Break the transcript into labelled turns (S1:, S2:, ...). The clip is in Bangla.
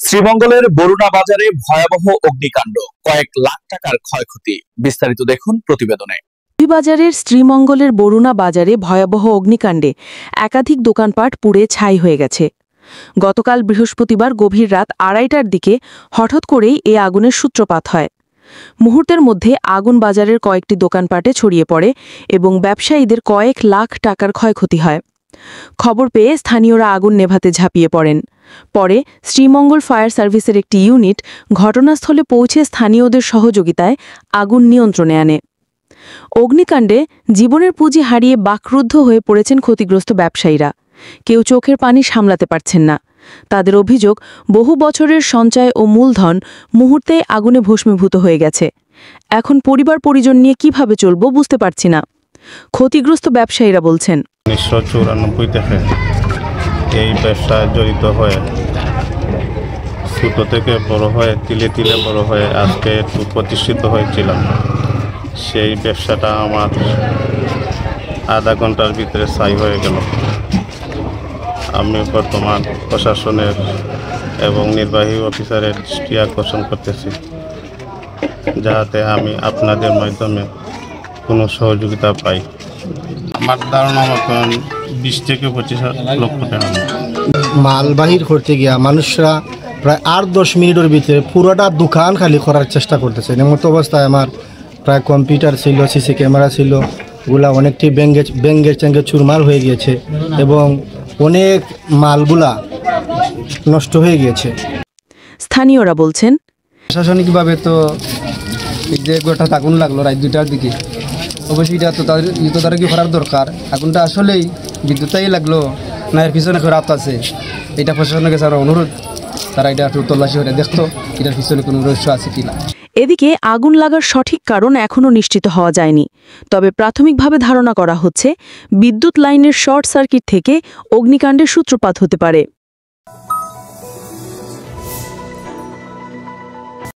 S1: শ্রীমঙ্গলের বরুণা বাজারে ভয়াবহ অগ্নিকাণ্ড, কয়েক লাখ টাকার ক্ষয়ক্ষতি। বিস্তারিত দেখুন প্রতিবেদনে।
S2: বাজারের শ্রীমঙ্গলের বরুণা বাজারে ভয়াবহ অগ্নিকাণ্ডে একাধিক দোকানপাট পুড়ে ছাই হয়ে গেছে। গতকাল বৃহস্পতিবার গভীর রাত 2:30টার দিকে হঠাৎ করেই এ আগুনের সূত্রপাত হয়। মুহূর্তের মধ্যে আগুন বাজারের কয়েকটি দোকানপাটে ছড়িয়ে পড়ে এবং ব্যবসায়ীদের কয়েক লাখ টাকার ক্ষয়ক্ষতি হয়। খবর পেয়ে স্থানীয়রা আগুন নেভাতে ঝাঁপিয়ে পড়েন। পরে শ্রীমঙ্গল ফায়ার সার্ভিসের একটি ইউনিট ঘটনাস্থলে পৌঁছে স্থানীয়দের সহযোগিতায় আগুন নিয়ন্ত্রণে আনে। অগ্নিকাণ্ডে জীবনের পুঁজি হারিয়ে বাকরুদ্ধ হয়ে পড়েছেন ক্ষতিগ্রস্ত ব্যবসায়ীরা। কেউ চোখের পানি সামলাতে পারছেন না। তাদের অভিযোগ, বহু বছরের সঞ্চয় ও মূলধন মুহূর্তে আগুনে ভস্মীভূত হয়ে গেছে। এখন পরিবার পরিজন নিয়ে কিভাবে চলব বুঝতে পারছি না। ক্ষতিগ্রস্ত ব্যবসায়ীরা বলছেন,
S3: 1994 থেকে এই ব্যবসায় জড়িত হয়ে ছোট থেকে বড় হয়ে তিলে তিলে বড় হয়ে আজকে একটু প্রতিষ্ঠিত হয়েছিলাম। সেই ব্যবসাটা আমার আধা ঘন্টার ভিতরে ছাই হয়ে গেল। আমি বর্তমান প্রশাসনের এবং নির্বাহী অফিসারের দৃষ্টি আকর্ষণ করতেছি, যাতে আমি আপনাদের মাধ্যমে কোনো সহযোগিতা পাই। আমার ধারণা মতন 20 থেকে 25 লক্ষ টাকা।
S4: মাল বাহির করতে গিয়া মানুষরা প্রায় 8-10 মিনিটের ভিতরে পুরোটা দোকান খালি করার চেষ্টা করতেছে। এমতো অবস্থায় আমার প্রায় কম্পিউটার ছিল, সিসি ক্যামেরা ছিল, ওগুলা অনেকটি ব্যাঙ্গের চ্যাঙ্গে চুরমার হয়ে গিয়েছে এবং অনেক মালগুলা নষ্ট হয়ে গিয়েছে।
S2: স্থানীয়রা বলছেন,
S5: প্রশাসনিকভাবে তো এই যে গোটা আগুন লাগলো রাত 2টার দিকে, অবশ্যই এটা তো তাদের কি করার দরকার। আগুনটা আসলেই বিদ্যুতাই লাগলো না এর পিছনে রাত আছে, এটা প্রশাসনের কাছে আমার অনুরোধ, তারা এটা একটু তল্লাশি করে দেখতো এটার পিছনে কোনো রহস্য আছে কিনা।
S2: এদিকে আগুন লাগার সঠিক কারণ এখনও নিশ্চিত হওয়া যায়নি। তবে প্রাথমিকভাবে ধারণা করা হচ্ছে বিদ্যুৎ লাইনের শর্ট সার্কিট থেকে অগ্নিকাণ্ডের সূত্রপাত হতে পারে।